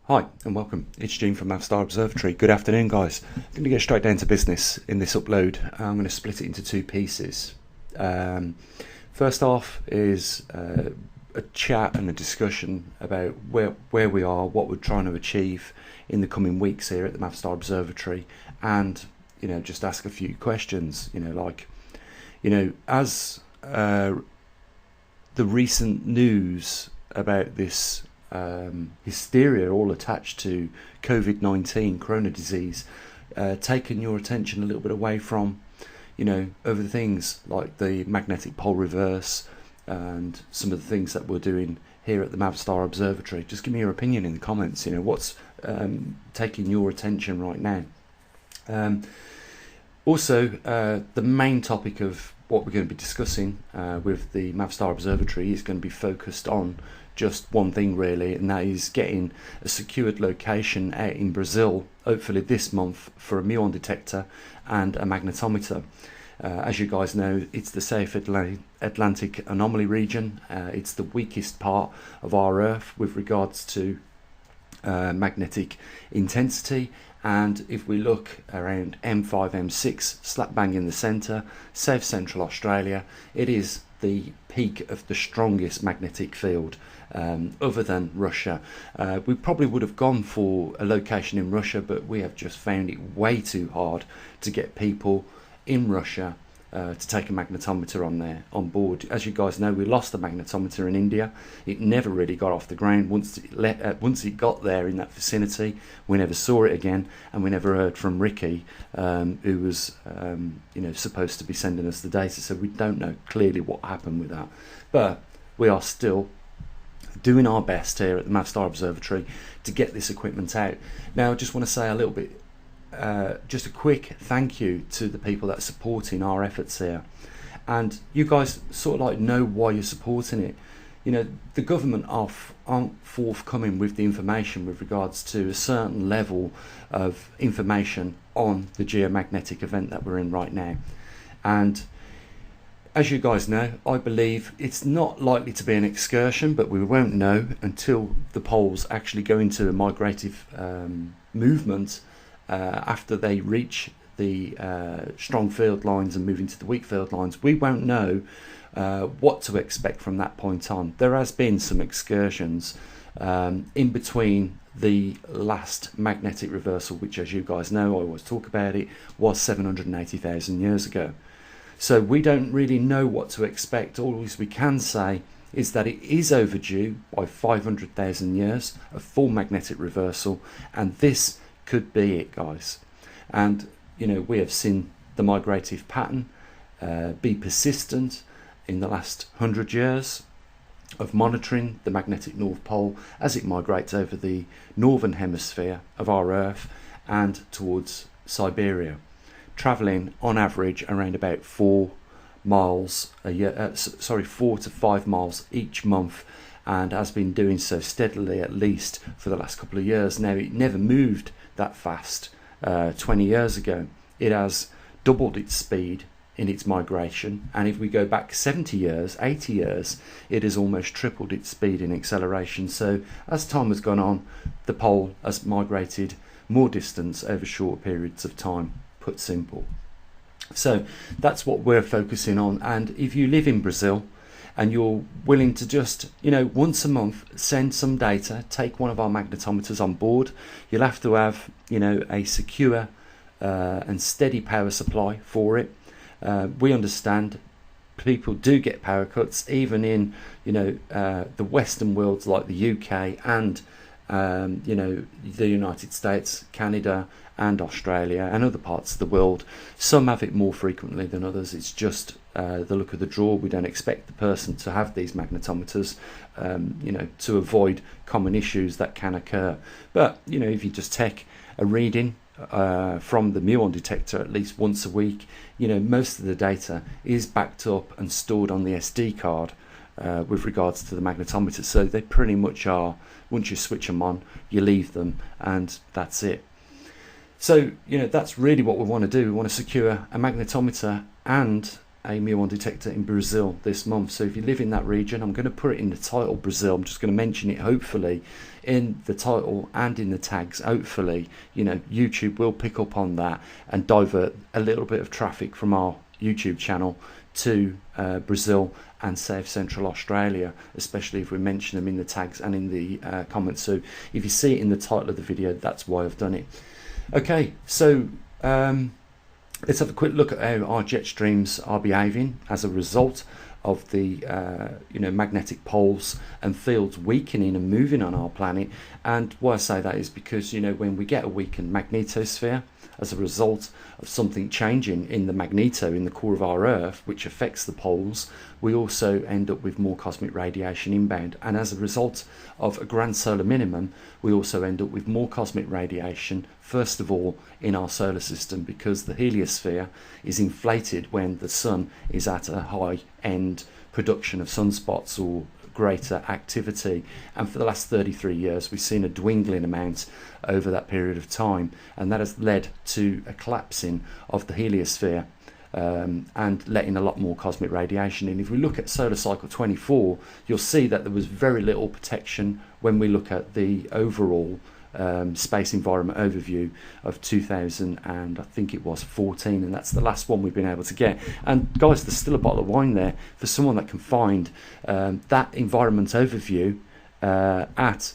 Hi and welcome, it's Gene from Mavstar Observatory. Good afternoon guys. I'm going to get straight down to business in this upload. I'm going to split it into two pieces. First off is a chat and a discussion about where we are, what we're trying to achieve in the coming weeks here at the Mavstar Observatory, and just ask a few questions, as the recent news about this hysteria all attached to COVID-19 corona disease taken your attention a little bit away from other things like the magnetic pole reverse and some of the things that we're doing here at the Mavstar Observatory. Just give me your opinion in the comments. What's taking your attention right now. Also, the main topic of what we're going to be discussing with the Mavstar Observatory is going to be focused on just one thing really, and that is getting a secured location out in Brazil, hopefully this month, for a muon detector and a magnetometer. As you guys know, it's the South Atlantic anomaly region. It's the weakest part of our Earth with regards to magnetic intensity, and if we look around M5, M6, slap bang in the centre, South Central Australia, it is the peak of the strongest magnetic field other than Russia. We probably would have gone for a location in Russia, but we have just found it way too hard to get people in Russia to take a magnetometer on board. As you guys know, we lost the magnetometer in India. It never really got off the ground. Once it got there in that vicinity, we never saw it again, and we never heard from Ricky, who was supposed to be sending us the data. So we don't know clearly what happened with that, but we are still doing our best here at the Mavstar Observatory to get this equipment out. Now I just want to say a little bit, just a quick thank you to the people that are supporting our efforts here, and you guys sort of know why you're supporting it. The government aren't forthcoming with the information with regards to a certain level of information on the geomagnetic event that we're in right now, and as you guys know, I believe it's not likely to be an excursion, but we won't know until the poles actually go into a migrative movement after they reach the strong field lines and move into the weak field lines. We won't know what to expect from that point on. There has been some excursions in between the last magnetic reversal, which, as you guys know, I always talk about it, was 780,000 years ago. So we don't really know what to expect. All we can say is that it is overdue by 500,000 years, a full magnetic reversal, and this could be it, guys. And we have seen the migrative pattern be persistent in the last 100 years of monitoring the magnetic North Pole as it migrates over the northern hemisphere of our Earth and towards Siberia, travelling on average around about 4 miles a year, 4 to 5 miles each month, and has been doing so steadily at least for the last couple of years. Now, it never moved that fast 20 years ago. It has doubled its speed in its migration, and if we go back 70 years, 80 years, it has almost tripled its speed in acceleration. So as time has gone on, the pole has migrated more distance over short periods of time, put simple. So that's what we're focusing on. And if you live in Brazil and you're willing to just once a month send some data, take one of our magnetometers on board, you'll have to have a secure and steady power supply for it. We understand people do get power cuts even in the Western worlds like the UK and the United States, Canada and Australia and other parts of the world. Some have it more frequently than others. It's just the look of the draw. We don't expect the person to have these magnetometers to avoid common issues that can occur. But if you just take a reading from the muon detector at least once a week, most of the data is backed up and stored on the SD card with regards to the magnetometer. So they pretty much are, once you switch them on, you leave them and that's it. So that's really what we want to do. We want to secure a magnetometer and a muon detector in Brazil this month. So if you live in that region, I'm going to put it in the title, Brazil. I'm just going to mention it, hopefully, in the title and in the tags. Hopefully, you know, YouTube will pick up on that and divert a little bit of traffic from our YouTube channel to Brazil and South Central Australia, especially if we mention them in the tags and in the comments. So if you see it in the title of the video, that's why I've done it. Okay, so let's have a quick look at how our jet streams are behaving as a result of the you know, magnetic poles and fields weakening and moving on our planet. And why I say that is because, you know, when we get a weakened magnetosphere as a result of something changing in the magneto in the core of our Earth, which affects the poles, we also end up with more cosmic radiation inbound. And as a result of a grand solar minimum, we also end up with more cosmic radiation, first of all in our solar system, because the heliosphere is inflated when the sun is at a high end production of sunspots or greater activity. And for the last 33 years we've seen a dwindling amount over that period of time, and that has led to a collapsing of the heliosphere and letting a lot more cosmic radiation in. If we look at solar cycle 24, you'll see that there was very little protection when we look at the overall space environment overview of 2000 and I think it was 14, and that's the last one we've been able to get. And guys, there's still a bottle of wine there for someone that can find that environment overview at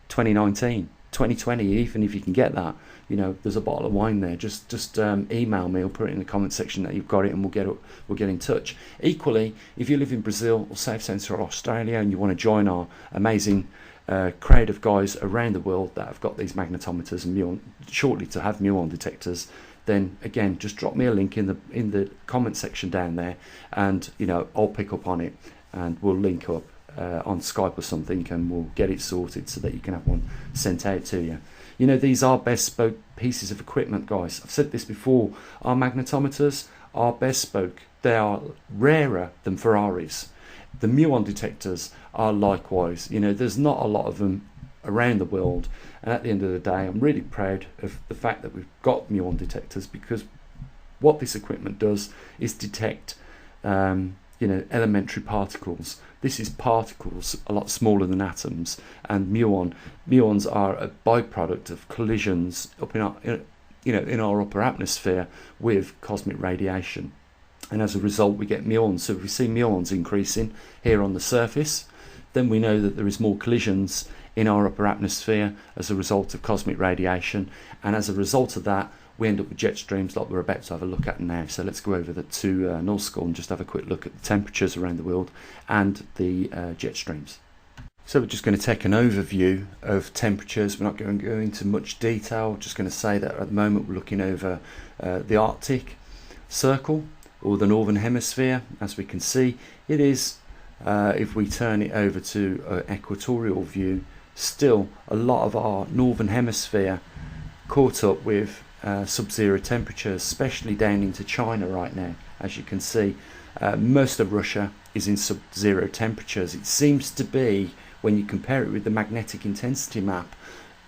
2019, 2020, even if you can get that. You know, there's a bottle of wine there. Just email me or put it in the comment section that you've got it, and we'll get in touch. Equally, if you live in Brazil or South Central Australia and you want to join our amazing crowd of guys around the world that have got these magnetometers and muon, shortly to have muon detectors, then again, just drop me a link in the comment section down there, and you know, I'll pick up on it and we'll link up on Skype or something, and we'll get it sorted so that you can have one sent out to you. You know, these are bespoke pieces of equipment, guys. I've said this before. Our magnetometers are bespoke. They are rarer than Ferraris. The muon detectors are likewise. You know, there's not a lot of them around the world, and at the end of the day, I'm really proud of the fact that we've got muon detectors, because what this equipment does is detect you know, elementary particles. This is particles a lot smaller than atoms, and muons are a byproduct of collisions up in our, you know, in our upper atmosphere with cosmic radiation, and as a result we get muons. So if we see muons increasing here on the surface, then we know that there is more collisions in our upper atmosphere as a result of cosmic radiation, and as a result of that we end up with jet streams like we're about to have a look at now. So let's go over to Null School and just have a quick look at the temperatures around the world and the jet streams. So we're just going to take an overview of temperatures. We're not going to go into much detail, just going to say that at the moment we're looking over the Arctic Circle, or the Northern Hemisphere. As we can see, it is, if we turn it over to an equatorial view, still a lot of our Northern Hemisphere caught up with sub-zero temperatures, especially down into China right now. As you can see, most of Russia is in sub-zero temperatures. It seems to be, when you compare it with the magnetic intensity map,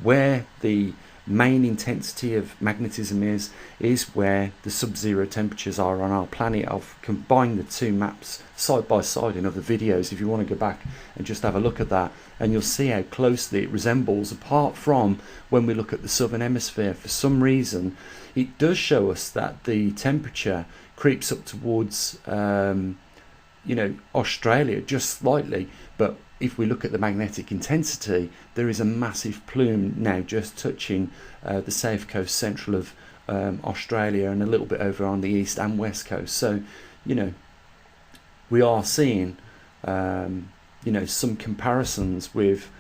where the main intensity of magnetism is where the sub-zero temperatures are on our planet. I've combined the two maps side by side in other videos if you want to go back and just have a look at that, and you'll see how closely it resembles, apart from when we look at the southern hemisphere. For some reason it does show us that the temperature creeps up towards you know, Australia just slightly, but if we look at the magnetic intensity, there is a massive plume now just touching the south coast central of Australia, and a little bit over on the east and west coast. So, you know, we are seeing you know, some comparisons with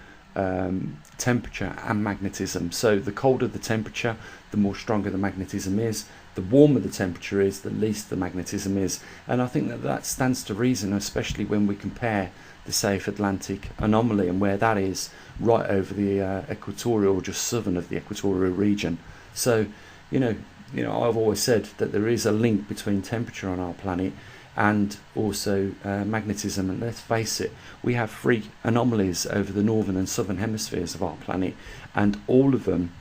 temperature and magnetism. So the colder the temperature, the more stronger the magnetism is. The warmer the temperature is, the least the magnetism is. And I think that stands to reason, especially when we compare the South Atlantic anomaly and where that is, right over the equatorial, just southern of the equatorial region. So, you know, I've always said that there is a link between temperature on our planet and also magnetism. And let's face it, we have 3 anomalies over the northern and southern hemispheres of our planet, and all of them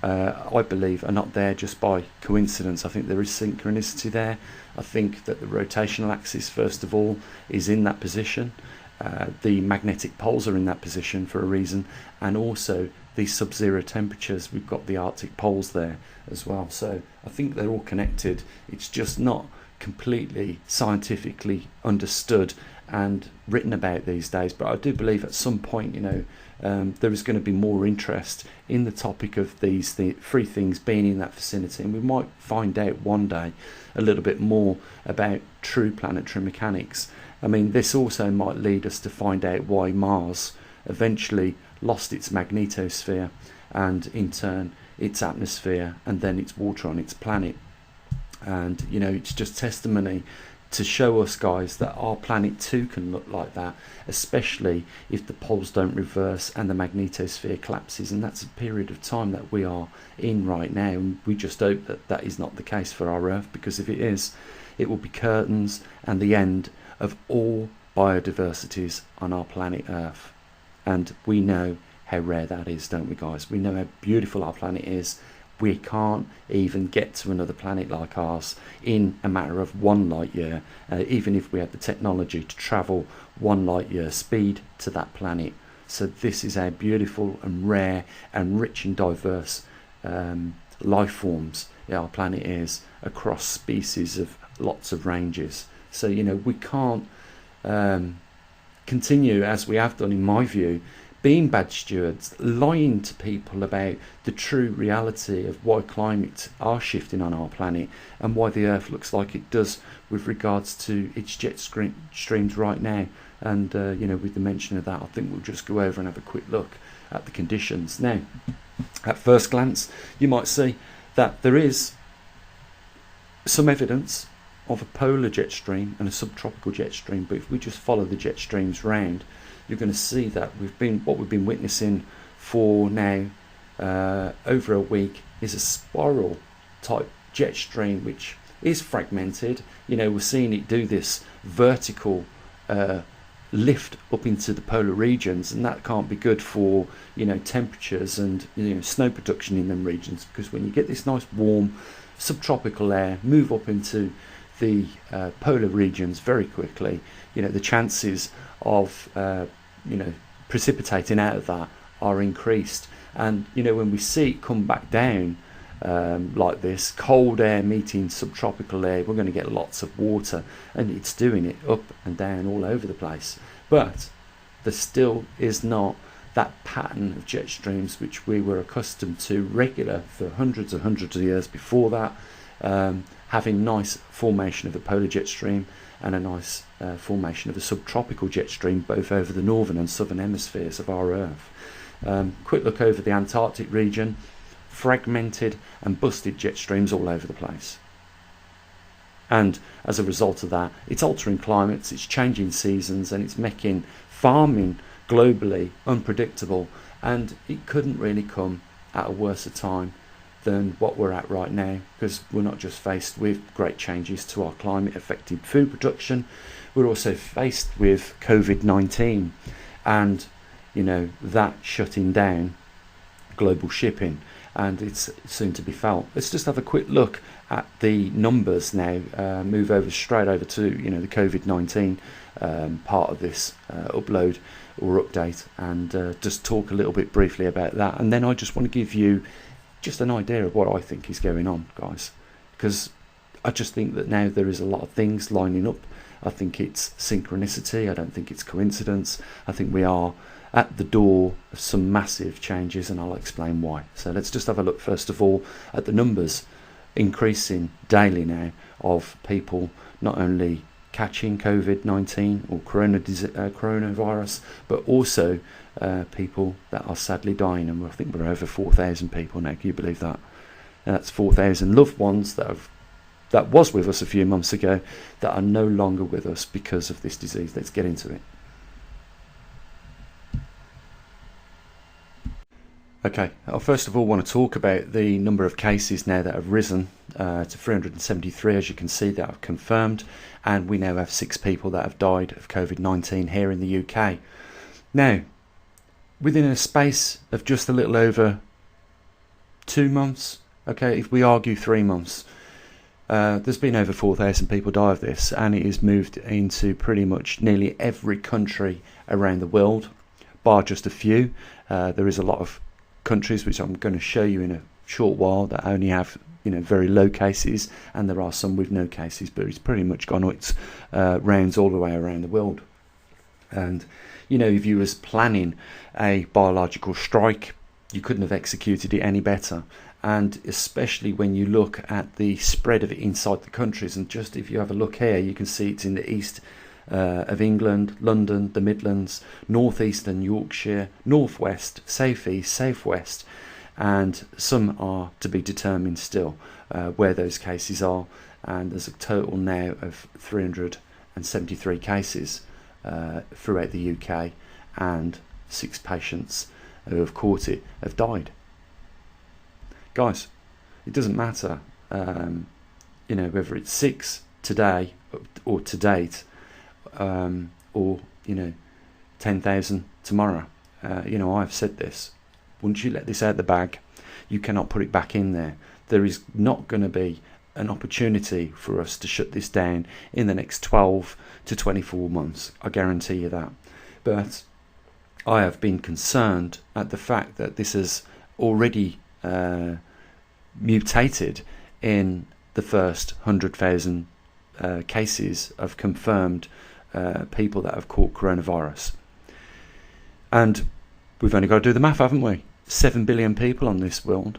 I believe, are not there just by coincidence. I think there is synchronicity there. I think that the rotational axis, first of all, is in that position. The magnetic poles are in that position for a reason, and also the sub-zero temperatures. We've got the Arctic poles there as well. So I think they're all connected. It's just not completely scientifically understood and written about these days, but I do believe at some point, there is going to be more interest in the topic of these three things being in that vicinity, and we might find out one day a little bit more about true planetary mechanics. I mean, this also might lead us to find out why Mars eventually lost its magnetosphere and in turn its atmosphere and then its water on its planet. And it's just testimony to show us, guys, that our planet too can look like that, especially if the poles don't reverse and the magnetosphere collapses. And that's a period of time that we are in right now, and we just hope that that is not the case for our Earth, because if it is, it will be curtains and the end of all biodiversities on our planet Earth. And we know how rare that is, don't we, guys? We know how beautiful our planet is. We can't even get to another planet like ours in a matter of 1 light year, even if we had the technology to travel 1 light year speed to that planet. So this is how beautiful and rare and rich and diverse life forms our planet is, across species of lots of ranges. So we can't continue as we have done, in my view, being bad stewards, lying to people about the true reality of why climates are shifting on our planet and why the Earth looks like it does with regards to its jet streams right now. And with the mention of that, I think we'll just go over and have a quick look at the conditions. Now, at first glance, you might see that there is some evidence of a polar jet stream and a subtropical jet stream, but if we just follow the jet streams round, you're going to see that we've been witnessing for now over a week is a spiral type jet stream, which is fragmented. We're seeing it do this vertical lift up into the polar regions, and that can't be good for temperatures and snow production in them regions, because when you get this nice warm subtropical air move up into the polar regions very quickly, the chances of precipitating out of that are increased. And when we see it come back down like this, cold air meeting subtropical air, we're going to get lots of water, and it's doing it up and down all over the place. But there still is not that pattern of jet streams which we were accustomed to regular for hundreds of years before that, having nice formation of a polar jet stream and a nice formation of a subtropical jet stream, both over the northern and southern hemispheres of our Earth. Quick look over the Antarctic region, fragmented and busted jet streams all over the place. And as a result of that, it's altering climates, it's changing seasons, and it's making farming globally unpredictable. And it couldn't really come at a worse time than what we're at right now, because we're not just faced with great changes to our climate affecting food production, we're also faced with COVID-19 and that shutting down global shipping, and it's soon to be felt. Let's just have a quick look at the numbers now, move over straight over to the COVID-19 part of this upload or update, and just talk a little bit briefly about that. And then I just want to give you just an idea of what I think is going on, guys, because I just think that now there is a lot of things lining up. I think it's synchronicity. I don't think it's coincidence. I think we are at the door of some massive changes, and I'll explain why. So let's just have a look first of all at the numbers increasing daily now of people not only catching COVID-19 or coronavirus, but also people that are sadly dying, and I think we're over 4,000 people now. Can you believe that? And that's 4,000 loved ones that was with us a few months ago that are no longer with us because of this disease. Let's get into it. Okay, I first of all want to talk about the number of cases now that have risen to 373, as you can see, that are confirmed, and we now have 6 people that have died of COVID-19 here in the UK. Now, within a space of just a little over 2 months, okay, if we argue 3 months, there's been over 4,000 people die of this, and it has moved into pretty much nearly every country around the world, bar just a few. There is a lot of countries which I'm going to show you in a short while that only have very low cases, and there are some with no cases, but it's pretty much gone its rounds all the way around the world. And if you was planning a biological strike, you couldn't have executed it any better. And especially when you look at the spread of it inside the countries, and just if you have a look here, you can see it's in the east of England, London, the Midlands, northeastern Yorkshire, northwest, southeast, southwest, and some are to be determined still where those cases are. And there's a total now of 373 cases throughout the UK, and 6 patients who have caught it have died. Guys, it doesn't matter whether it's 6 today or to date, or 10,000 tomorrow. I've said this: once you let this out the bag, you cannot put it back in there. There is not going to be an opportunity for us to shut this down in the next 12 to 24 months. I guarantee you that. But I have been concerned at the fact that this has already mutated in the first 100,000 cases of confirmed people that have caught coronavirus. And we've only got to do the math, haven't we? 7 billion people on this world,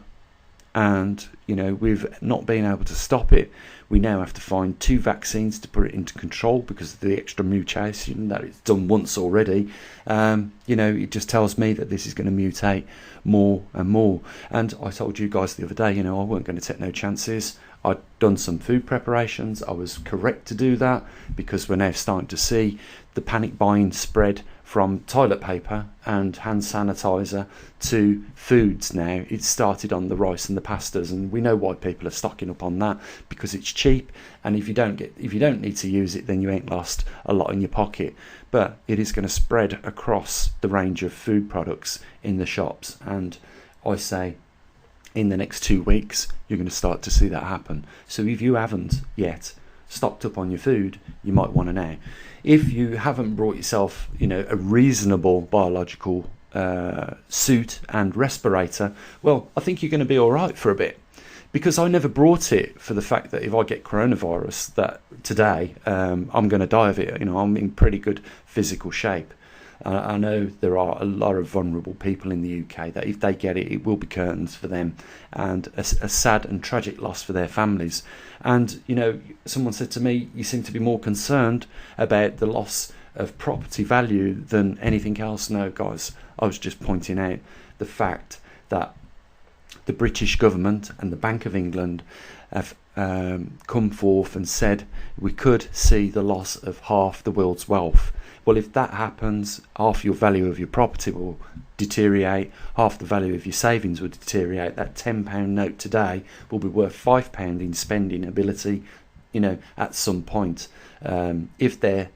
and we've not been able to stop it. We now have to find 2 vaccines to put it into control because of the extra mutation that it's done once already. It just tells me that this is going to mutate more and more. And I told you guys the other day, I weren't going to take no chances. I'd done some food preparations. I was correct to do that because we're now starting to see the panic buying spread from toilet paper and hand sanitizer to foods now. It started on the rice and the pastas, and we know why people are stocking up on that, because it's cheap, and if you don't need to use it, then you ain't lost a lot in your pocket. But it is going to spread across the range of food products in the shops, and I say in the next 2 weeks you're going to start to see that happen. So if you haven't yet stocked up on your food, you might want to now. If you haven't brought yourself a reasonable biological suit and respirator, well, I think you're going to be all right for a bit, because I never brought it for the fact that if I get coronavirus that today I'm going to die of it. I'm in pretty good physical shape. I know there are a lot of vulnerable people in the UK that if they get it, it will be curtains for them, and a sad and tragic loss for their families. And someone said to me, you seem to be more concerned about the loss of property value than anything else. No, guys, I was just pointing out the fact that the British government and the Bank of England have come forth and said we could see the loss of half the world's wealth. Well, if that happens, half your value of your property will deteriorate, half the value of your savings will deteriorate. That £10 note today will be worth £5 in spending ability, at some point, if their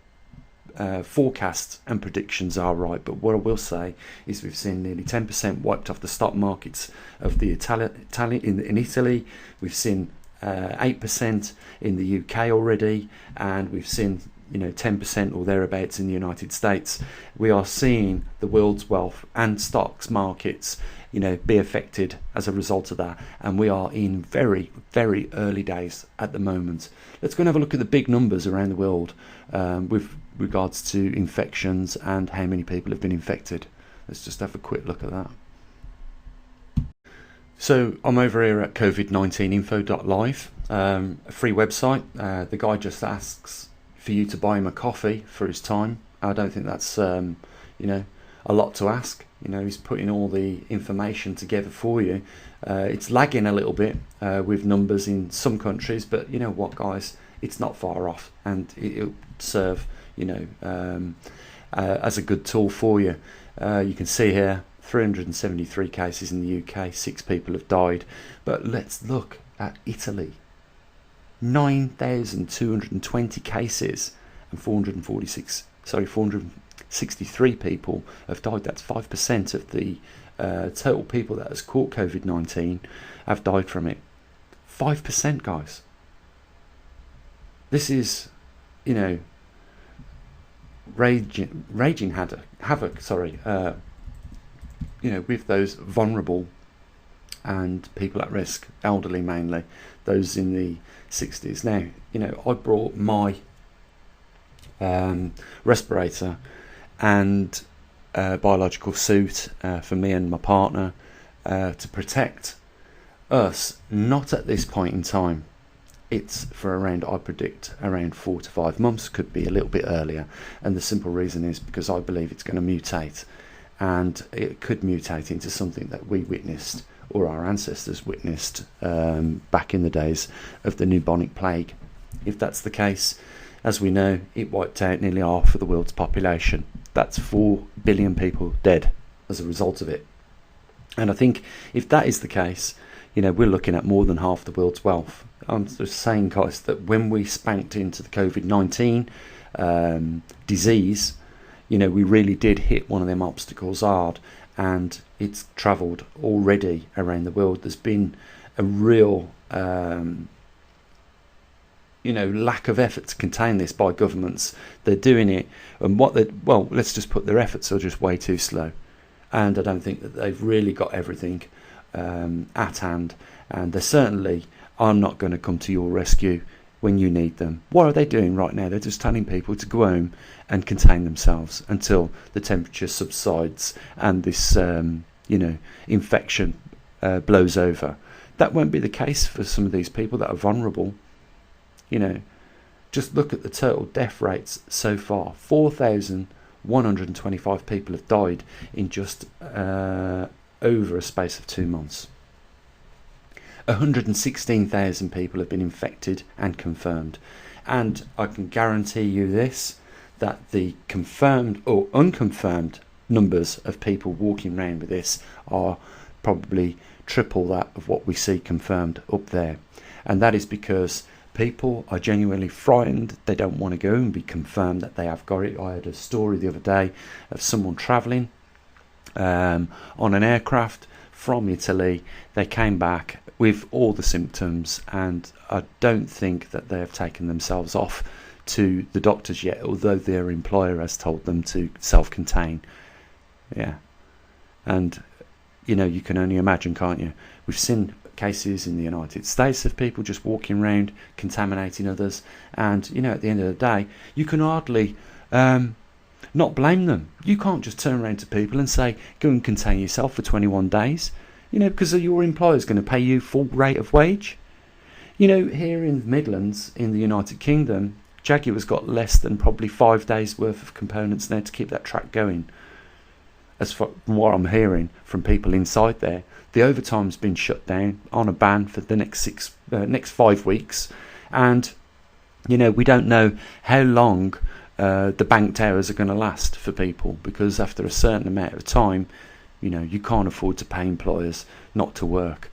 forecasts and predictions are right. But what I will say is we've seen nearly 10% wiped off the stock markets of the in Italy. We've seen 8% in the UK already, and we've seen 10% or thereabouts in the United States. We are seeing the world's wealth and stocks markets be affected as a result of that, and we are in very, very early days at the moment. Let's go and have a look at the big numbers around the world with regards to infections and how many people have been infected. Let's just have a quick look at that. So I'm over here at covid19info.live, a free website. The guy just asks for you to buy him a coffee for his time. I don't think that's a lot to ask. He's putting all the information together for you. It's lagging a little bit with numbers in some countries, but you know what, guys, it's not far off, and it'll serve as a good tool for you. You can see here 373 cases in the UK, 6 people have died. But let's look at Italy. 9,220 cases and 463 people have died. That's 5% of the total people that has caught COVID-19 have died from it. 5%, guys. This is, raging havoc. With those vulnerable and people at risk, elderly mainly, those in the 60s. Now, I brought my respirator and biological suit for me and my partner to protect us, not at this point in time. It's for I predict around 4 to 5 months, could be a little bit earlier, and the simple reason is because I believe it's going to mutate, and it could mutate into something that we witnessed or our ancestors witnessed back in the days of the bubonic plague. If that's the case, as we know, it wiped out nearly half of the world's population. That's 4 billion people dead as a result of it. And I think if that is the case, we're looking at more than half the world's wealth. I'm just saying, guys, that when we spanked into the COVID-19 disease, we really did hit one of them obstacles hard, and it's travelled already around the world. There's been a real lack of effort to contain this by governments. They're doing it, and let's just put their efforts are just way too slow, and I don't think that they've really got everything at hand, and they certainly are not going to come to your rescue when you need them. What are they doing right now? They're just telling people to go home and contain themselves until the temperature subsides and this infection blows over. That won't be the case for some of these people that are vulnerable. Just look at the total death rates so far. 4,125 people have died in just over a space of 2 months. 116,000 people have been infected and confirmed. And I can guarantee you this, that the confirmed or unconfirmed numbers of people walking around with this are probably triple that of what we see confirmed up there. And that is because people are genuinely frightened. They don't want to go and be confirmed that they have got it. I had a story the other day of someone travelling on an aircraft from Italy. They came back with all the symptoms, and I don't think that they have taken themselves off to the doctors yet, although their employer has told them to self-contain. And you can only imagine, can't you? We've seen cases in the United States of people just walking around contaminating others, and at the end of the day, you can hardly not blame them. You can't just turn around to people and say, go and contain yourself for 21 days, because your employer's going to pay you full rate of wage. Here in the Midlands, in the United Kingdom, Jaguar's got less than probably 5 days worth of components now to keep that track going. As from what I'm hearing from people inside there, the overtime's been shut down on a ban for the next 5 weeks, and we don't know how long the banked hours are going to last for people, because after a certain amount of time, you can't afford to pay employers not to work,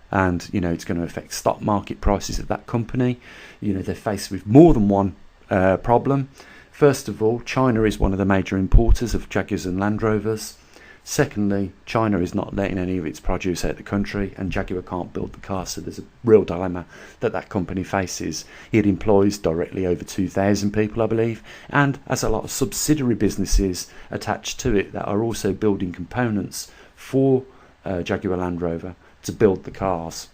and it's going to affect stock market prices at that company. They're faced with more than one problem. First of all, China is one of the major importers of Jaguars and Land Rovers. Secondly, China is not letting any of its produce out of the country, and Jaguar can't build the car, so there's a real dilemma that company faces. It employs directly over 2,000 people, I believe, and has a lot of subsidiary businesses attached to it that are also building components for Jaguar Land Rover to build the cars.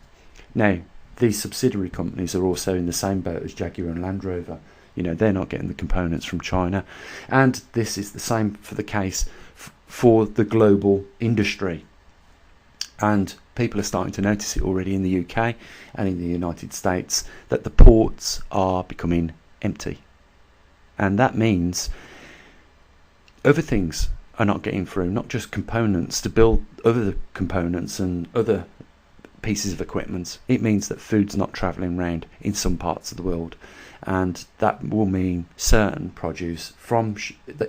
Now, these subsidiary companies are also in the same boat as Jaguar and Land Rover. They're not getting the components from China, and this is the same for the case for the global industry, and people are starting to notice it already in the UK and in the United States, that the ports are becoming empty, and that means other things are not getting through, not just components to build other components and other pieces of equipment. It means that food's not travelling around in some parts of the world, and that will mean certain produce from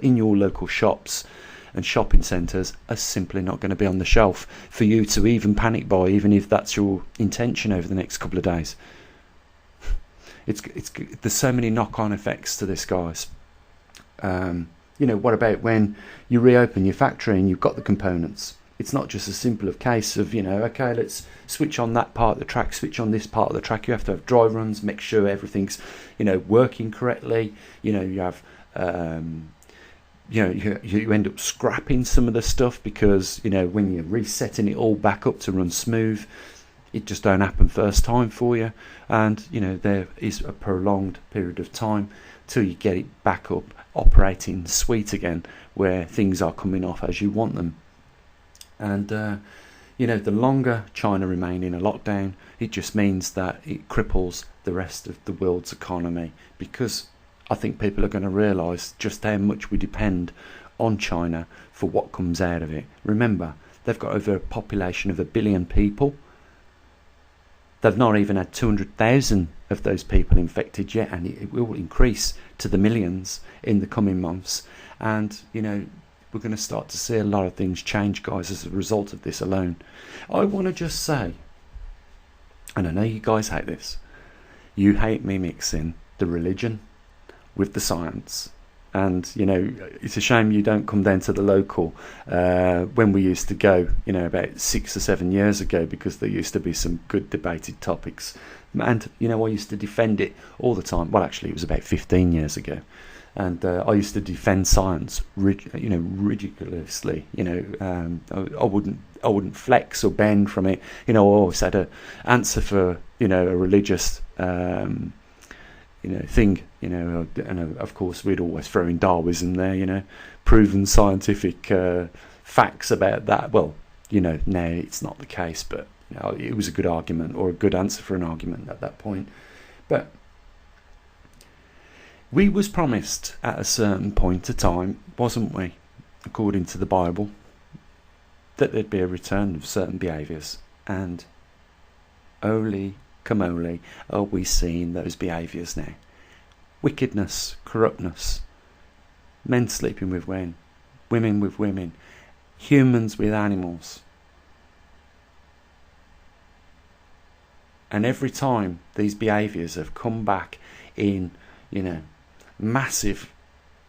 in your local shops and shopping centres are simply not going to be on the shelf for you to even panic buy, even if that's your intention over the next couple of days. There's so many knock-on effects to this, guys. What about when you reopen your factory and you've got the components? It's not just a simple of case of, okay, let's switch on that part of the track, switch on this part of the track. You have to have dry runs, make sure everything's, working correctly. You have, you end up scrapping some of the stuff because, when you're resetting it all back up to run smooth, it just don't happen first time for you. And, there is a prolonged period of time till you get it back up operating sweet again, where things are coming off as you want them. And, the longer China remain in a lockdown, it just means that it cripples the rest of the world's economy, because I think people are going to realise just how much we depend on China for what comes out of it. Remember, they've got over a population of 1 billion people. They've not even had 200,000 of those people infected yet, and it will increase to the millions in the coming months. And, we're going to start to see a lot of things change, guys, as a result of this alone. I want to just say, and I know you guys hate this, you hate me mixing the religion with the science. And, it's a shame you don't come down to the local when we used to go, about 6 or 7 years ago, because there used to be some good debated topics. And, I used to defend it all the time. Well, actually, it was about 15 years ago. And I used to defend science, ridiculously. I wouldn't flex or bend from it. I always had an answer for, a religious thing. And of course we'd always throw in Darwinism there. Proven scientific facts about that. Well, now it's not the case, but it was a good argument, or a good answer for an argument at that point. But we was promised at a certain point of time, wasn't we, according to the Bible, that there'd be a return of certain behaviours. And holy camole, are we seeing those behaviours now? Wickedness, corruptness, men sleeping with men, women with women, humans with animals. And every time these behaviours have come back in, massive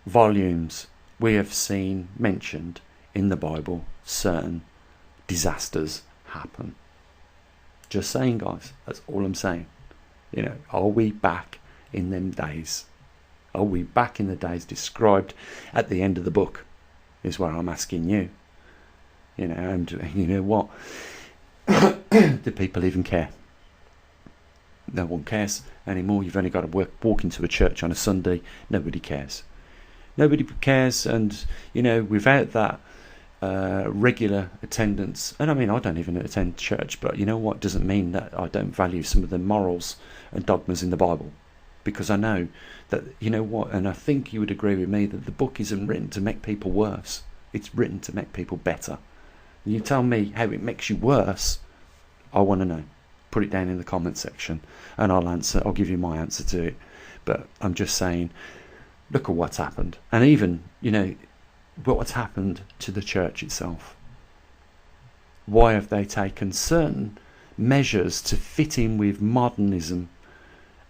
volumes, we have seen mentioned in the Bible certain disasters happen. Just saying, guys, that's all I'm saying. Are we back in them days? Are we back in the days described at the end of the book, is what I'm asking you. And you know what? Do people even care? No one cares anymore. You've only got to walk into a church on a Sunday. Nobody cares. Nobody cares. And, without that regular attendance, and I mean, I don't even attend church, but you know what? Doesn't mean that I don't value some of the morals and dogmas in the Bible. Because I know that, and I think you would agree with me, that the book isn't written to make people worse. It's written to make people better. You tell me how it makes you worse, I want to know. Put it down in the comment section and I'll give you my answer to it. But I'm just saying, look at what's happened. And even, what's happened to the church itself. Why have they taken certain measures to fit in with modernism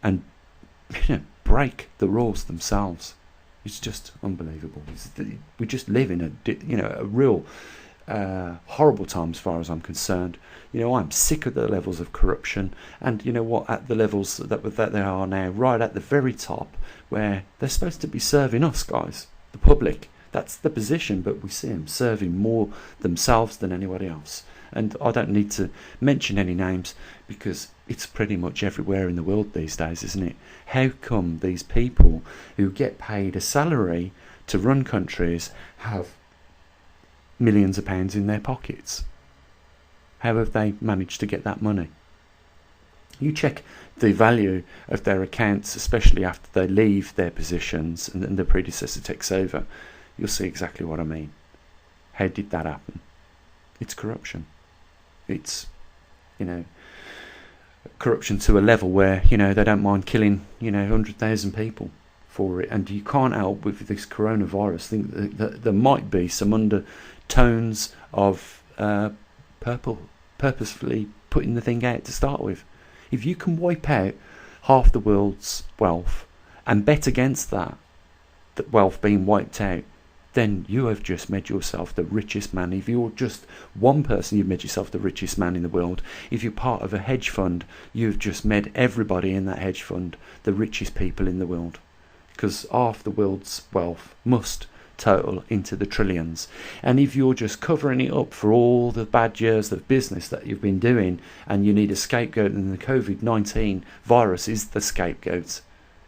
and break the rules themselves? It's just unbelievable. We just live in a real horrible time as far as I'm concerned. I'm sick of the levels of corruption, and at the levels that they are now, right at the very top, where they're supposed to be serving us, guys, the public. That's the position, but we see them serving more themselves than anybody else. And I don't need to mention any names, because it's pretty much everywhere in the world these days, isn't it? How come these people who get paid a salary to run countries have millions of pounds in their pockets? How have they managed to get that money? You check the value of their accounts, especially after they leave their positions and their predecessor takes over. You'll see exactly what I mean. How did that happen? It's corruption. It's, corruption to a level where, they don't mind killing, 100,000 people for it. And you can't help with this coronavirus think that there might be some undertones of purposefully putting the thing out to start with. If you can wipe out half the world's wealth and bet against that wealth being wiped out, then you have just made yourself the richest man. If you're just one person, you've made yourself the richest man in the world. If you're part of a hedge fund, you've just made everybody in that hedge fund the richest people in the world, because half the world's wealth must total into the trillions. And if you're just covering it up for all the bad years of business that you've been doing, and you need a scapegoat, and the COVID-19 virus is the scapegoat.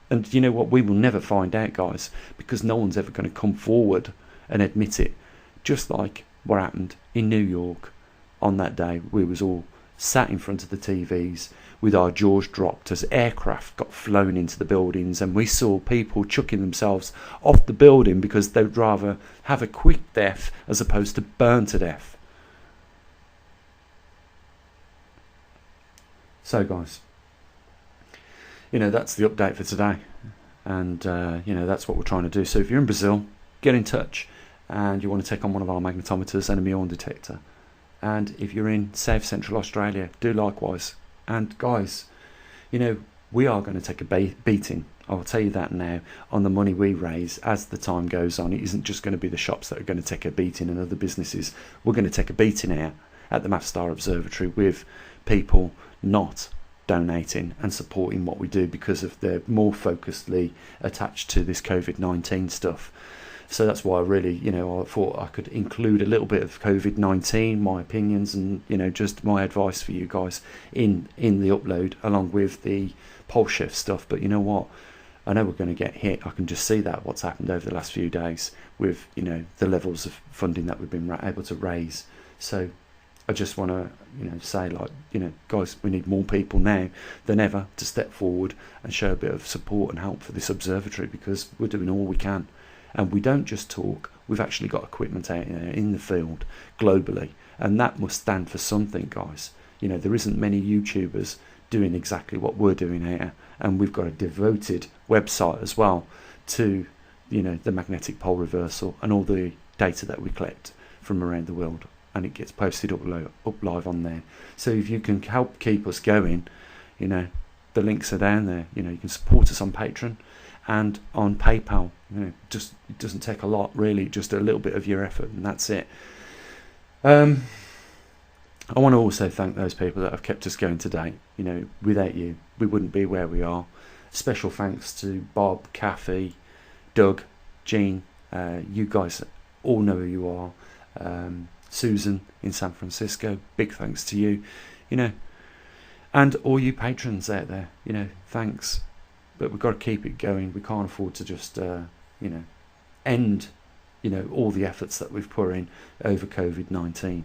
And you know what? We will never find out, guys, because no one's ever going to come forward and admit it. Just like what happened in New York on that day. We was all sat in front of the TVs with our jaws dropped as aircraft got flown into the buildings, and we saw people chucking themselves off the building because they'd rather have a quick death as opposed to burn to death. So guys, you know, that's the update for today, and you know, that's what we're trying to do. So if you're in Brazil, get in touch and you want to take on one of our magnetometers and a muon detector. And if you're in South Central Australia, do likewise. And guys, you know, we are going to take a beating, I'll tell you that now, on the money we raise as the time goes on. It isn't just going to be the shops that are going to take a beating and other businesses. We're going to take a beating out at the MAVSTAR Observatory with people not donating and supporting what we do because of they're more focusedly attached to this COVID-19 stuff. So that's why I really, you know, I thought I could include a little bit of COVID-19, my opinions, and, you know, just my advice for you guys in the upload, along with the PulseShift stuff. But you know what? I know we're going to get hit. I can just see that what's happened over the last few days with, you know, the levels of funding that we've been able to raise. So I just want to, you know, say, like, you know, guys, we need more people now than ever to step forward and show a bit of support and help for this observatory, because we're doing all we can. And we don't just talk, we've actually got equipment out there in the field globally, and that must stand for something, guys. You know, there isn't many YouTubers doing exactly what we're doing here, and we've got a devoted website as well to, you know, the magnetic pole reversal and all the data that we collect from around the world, and it gets posted up live on there. So if you can help keep us going, you know, the links are down there. You know, you can support us on Patreon and on PayPal. You know, just, it doesn't take a lot, really, just a little bit of your effort, and that's it. I want to also thank those people that have kept us going today. You know, without you, we wouldn't be where we are. Special thanks to Bob, Kathy, Doug, Jean. You guys all know who you are. Susan in San Francisco, big thanks to you. You know, and all you patrons out there, you know, thanks. But we've got to keep it going. We can't afford to just, you know, end, you know, all the efforts that we've put in over COVID-19.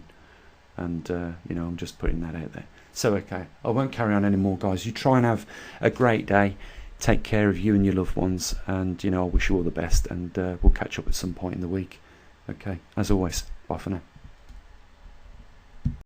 And, you know, I'm just putting that out there. So, okay, I won't carry on anymore, guys. You try and have a great day. Take care of you and your loved ones. And, you know, I wish you all the best. And we'll catch up at some point in the week. Okay, as always, bye for now.